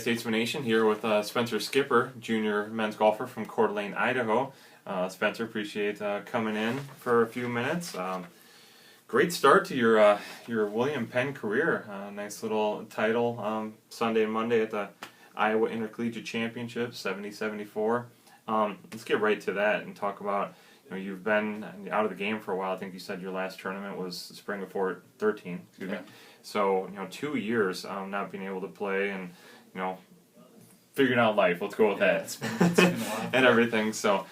Statesman Nation here with Spencer Skipper, junior men's golfer from Coeur d'Alene, Idaho. Spencer, appreciate coming in for a few minutes. Great start to your William Penn career. Nice little title Sunday and Monday at the Iowa Intercollegiate Championship, 70-74. Let's get right to that and talk about, you've been out of the game for a while. I think you said your last tournament was spring of 13. Excuse me. So, 2 years not being able to play and, figuring out life. Let's go with that. It's been a while. And everything. So,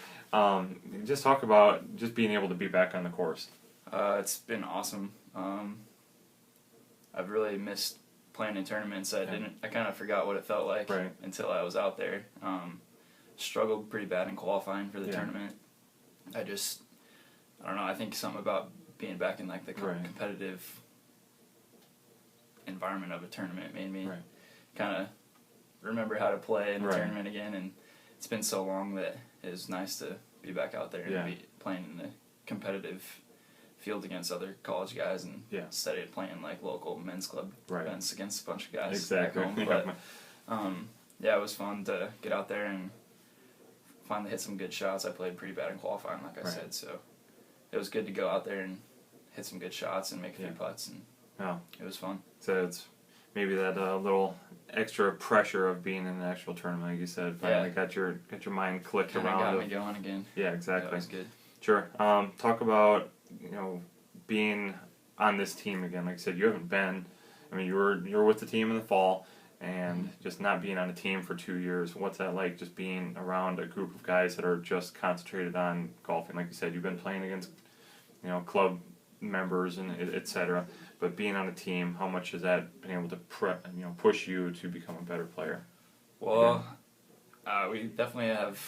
just talk about just being able to be back on the course. It's been awesome. I've really missed playing in tournaments. I kind of forgot what it felt like until I was out there. Struggled pretty bad in qualifying for the tournament. I don't know, I think something about being back in like the competitive environment of a tournament made me kind of remember how to play in a tournament again, and it's been so long that it was nice to be back out there and be playing in the competitive field against other college guys and instead of playing like local men's club events against a bunch of guys back home. But it was fun to get out there and finally hit some good shots. I played pretty bad in qualifying, like I said, so it was good to go out there and hit some good shots and make a few putts, and it was fun. So it's maybe that little extra pressure of being in an actual tournament, like you said, finally got your mind clicked Kinda around. got me going again. Yeah, exactly. That was good. Sure. Talk about being on this team again. Like I said, you haven't been. I mean, you were with the team in the fall, and just not being on a team for 2 years. What's that like? Just being around a group of guys that are just concentrated on golfing. Like you said, you've been playing against club members and etc. But being on a team, how much has that been able to push you to become a better player? Well, we definitely have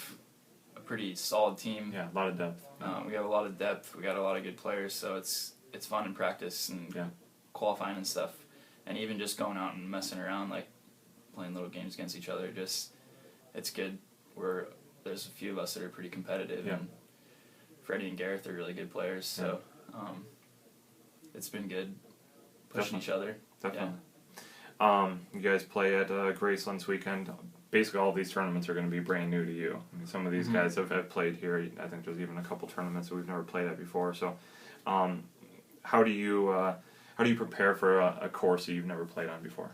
a pretty solid team. Yeah, a lot of depth. We have a lot of depth. We got a lot of good players, so it's fun in practice and qualifying and stuff, and even just going out and messing around, like playing little games against each other. It's good. There's a few of us that are pretty competitive, and Freddie and Gareth are really good players, so it's been good pushing each other. Definitely. You guys play at Graceland this weekend. Basically, all of these tournaments are going to be brand new to you. I mean, some of these guys have played here. I think there's even a couple tournaments that we've never played at before. So, how do you prepare for a course that you've never played on before?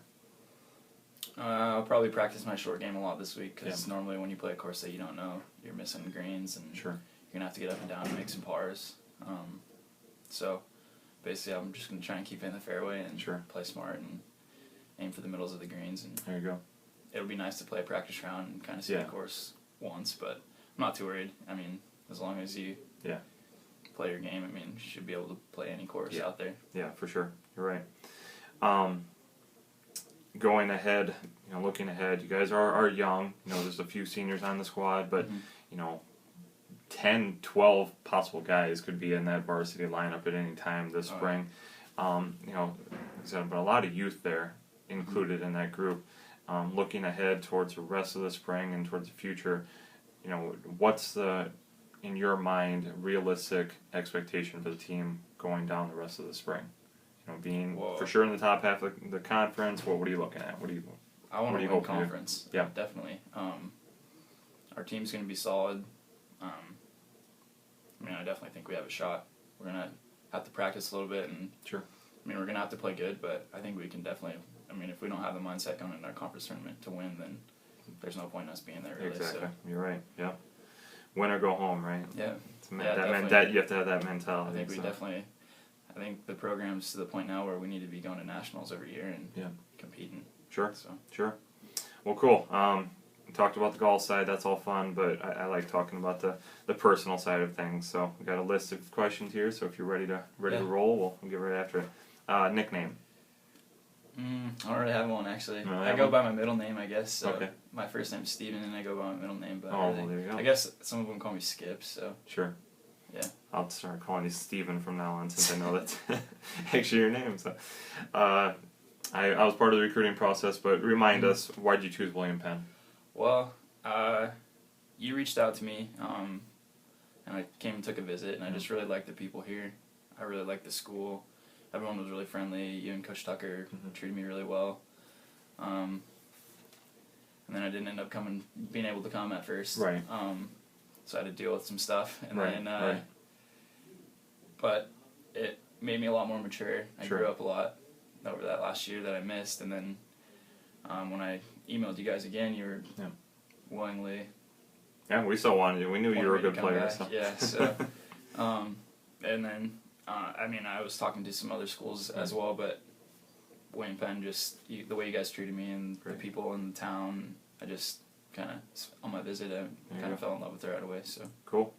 I'll probably practice my short game a lot this week, because normally when you play a course that you don't know, you're missing greens, and you're going to have to get up and down and make some pars. So basically I'm just going to try and keep it in the fairway and play smart and aim for the middles of the greens. And there you go. It'll be nice to play a practice round and kind of see the course once, but I'm not too worried. I mean, as long as you play your game, I mean, you should be able to play any course out there. Yeah, for sure. You're right. Going ahead, looking ahead, you guys are young. There's a few seniors on the squad, but 10, 12 possible guys could be in that varsity lineup at any time this spring. But a lot of youth there included in that group. Looking ahead towards the rest of the spring and towards the future, what's in your mind, realistic expectation for the team going down the rest of the spring? Being for sure in the top half of the conference. What are you looking at? I want to win conference. Yeah, definitely. Our team's going to be solid. I definitely think we have a shot. We're going to have to practice a little bit, and we're going to have to play good, but I think we can definitely. If we don't have the mindset going into our conference tournament to win, then there's no point in us being there, really. Exactly. So. You're right. Yeah. Win or go home, right? Yeah. You have to have that mentality. I think the program's to the point now where we need to be going to nationals every year and competing. Sure. Well, cool. We talked about the golf side. That's all fun, but I like talking about the personal side of things. So we got a list of questions here. So if you're ready to roll, we'll get right after it. Nickname. I don't really have one, actually. I go by my middle name, I guess. So my first name's Steven, and I go by my middle name. But there you go. I guess some of them call me Skip, so... Sure. Yeah. I'll start calling you Steven from now on, since I know that's actually your name. So, I was part of the recruiting process, but remind us, why'd you choose William Penn? Well, you reached out to me, and I came and took a visit, and I just really liked the people here. I really liked the school. Everyone was really friendly. You and Coach Tucker treated me really well. and then I didn't end up being able to come at first. Right. So I had to deal with some stuff, and right. then, Right. but it made me a lot more mature. I Sure. grew up a lot over that last year that I missed, and then when I emailed you guys again, you were willingly. Yeah, we still wanted you. We knew you were a good player. So. Yeah, so, and then, I mean, I was talking to some other schools as well, but William Penn, just the way you guys treated me and the people in the town, I just kind of, on my visit, I kind of fell in love with it right away. So Cool.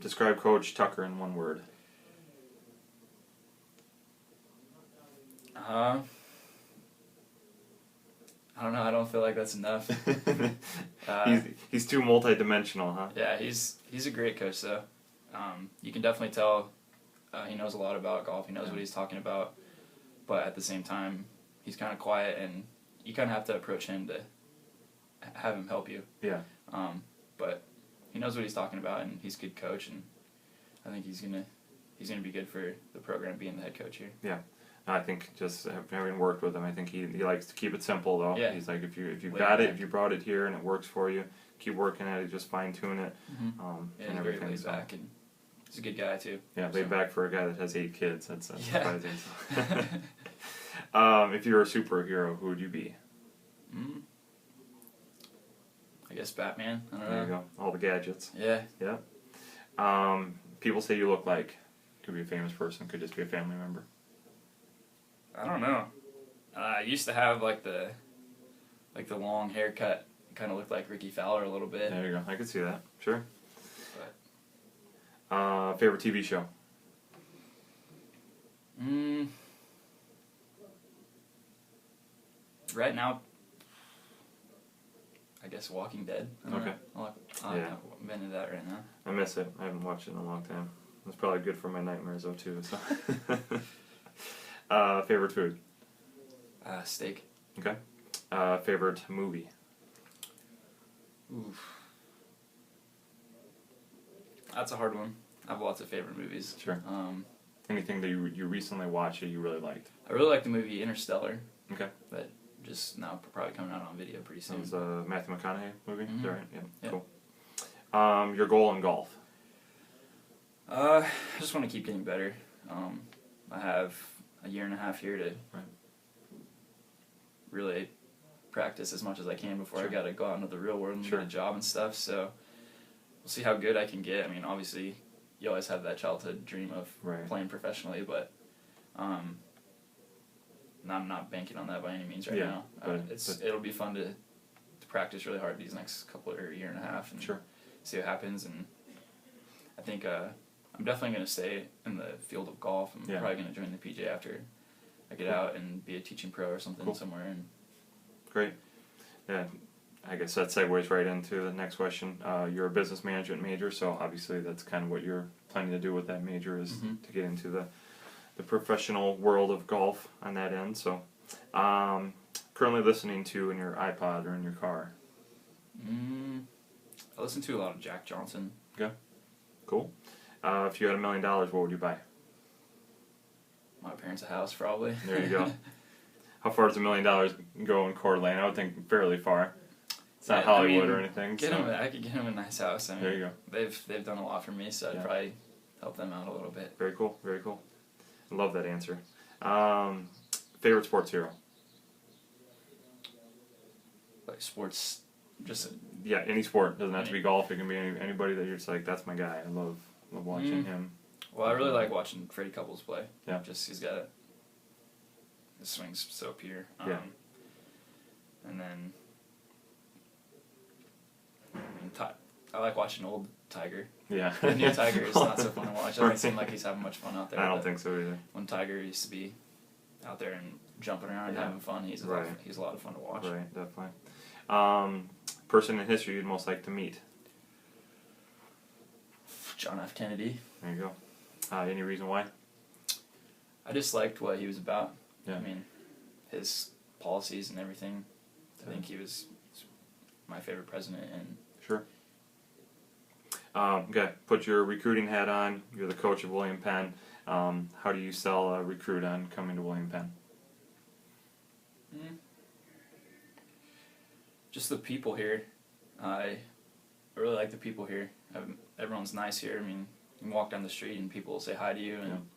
Describe Coach Tucker in one word. I don't know. I don't feel like that's enough. He's too multi-dimensional, huh? Yeah, he's a great coach, though. You can definitely tell he knows a lot about golf. He knows what he's talking about, but at the same time, he's kind of quiet, and you kind of have to approach him to have him help you. Yeah. But he knows what he's talking about, and he's a good coach, and I think he's gonna be good for the program, being the head coach here. Yeah. I think just having worked with him, I think he likes to keep it simple though. Yeah. He's like, if you've got it, if you brought it here and it works for you, keep working at it, just fine tune it. And everything. Very laid back, and he's a good guy too. Yeah, laid back for a guy that has 8 kids. That's surprising. Yeah. If you were a superhero, who would you be? I guess Batman. I don't know. There you go. All the gadgets. Yeah. Yeah. People say you look like. Could be a famous person. Could just be a family member. I don't know. I used to have like the long haircut. Kind of looked like Ricky Fowler a little bit. There you go. I could see that. Sure. But favorite TV show? Right now, I guess Walking Dead. Okay. I'm into that right now. I miss it. I haven't watched it in a long time. It's probably good for my nightmares though too. So. Favorite food? Steak. Okay. Favorite movie? Oof. That's a hard one. I have lots of favorite movies. Sure. Anything that you recently watched that you really liked? I really like the movie Interstellar. Okay. That just now probably coming out on video pretty soon. It was a Matthew McConaughey movie. Is that right? Yeah. Yep. Cool. Your goal in golf? I just want to keep getting better. I have a year and a half here to really practice as much as I can before I got to go out into the real world and get a job and stuff. So we'll see how good I can get. I mean, obviously, you always have that childhood dream of playing professionally, but I'm not banking on that by any means right now. It'll be fun to practice really hard these next year and a half and see what happens. And I think I'm definitely going to stay in the field of golf. I'm probably going to join the PJ after I get out and be a teaching pro or something somewhere. And great. Yeah, I guess that segues right into the next question. You're a business management major, so obviously that's kind of what you're planning to do with that major is to get into the professional world of golf on that end. So, currently listening to in your iPod or in your car? I listen to a lot of Jack Johnson. Okay, cool. If you had $1 million, what would you buy? My parents' a house, probably. There you go. How far does $1 million go in Coeur d'Alene? I would think fairly far. It's not Hollywood or anything. I could get him a nice house. I mean, there you go. They've done a lot for me, so I'd probably help them out a little bit. Very cool. Very cool. I love that answer. Favorite sports hero? Like sports, just any sport. Doesn't have to be golf. It can be anybody that you're just like, that's my guy. I love watching him. Well, I really like watching Freddie Couples play. Yeah. Just his swing's so pure. And then I like watching old Tiger. Yeah. The new Tiger is not so fun to watch. It doesn't seem like he's having much fun out there. I don't think so either. When Tiger used to be out there and jumping around and having fun, he's a lot of fun to watch. Right, definitely. Person in history you'd most like to meet? John F. Kennedy. There you go. Any reason why? I just liked what he was about. Yeah. I mean, his policies and everything. I think he was my favorite president. And sure. Okay, put your recruiting hat on. You're the coach of William Penn. How do you sell a recruit on coming to William Penn? just the people here. I really like the people here. Everyone's nice here. I mean, you can walk down the street and people will say hi to you and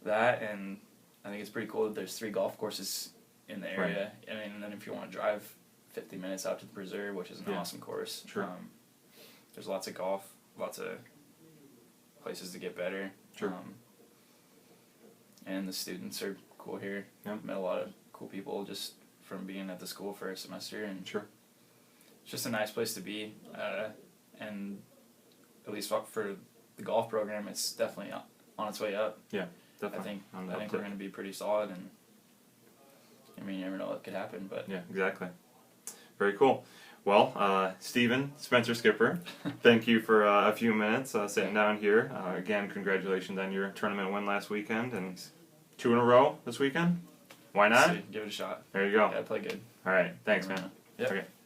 that. And I think it's pretty cool that there's 3 golf courses in the area. Right. I mean, and then if you want to drive 50 minutes out to the preserve, which is an awesome course. Sure. There's lots of golf, lots of places to get better. Sure. And the students are cool here. Yep. Met a lot of cool people just from being at the school for a semester, and sure. It's just a nice place to be. And at least for the golf program, it's definitely on its way up. Yeah, definitely. I think we're going to be pretty solid, and I mean, you never know what could happen, but yeah, exactly. Very cool. Well, Stephen, Spencer Skipper, thank you for a few minutes sitting down here. Again, congratulations on your tournament win last weekend, and 2 in a row this weekend. Why not? Give it a shot. There you go. Gotta play good. All right. Thanks, man. Yep. Okay.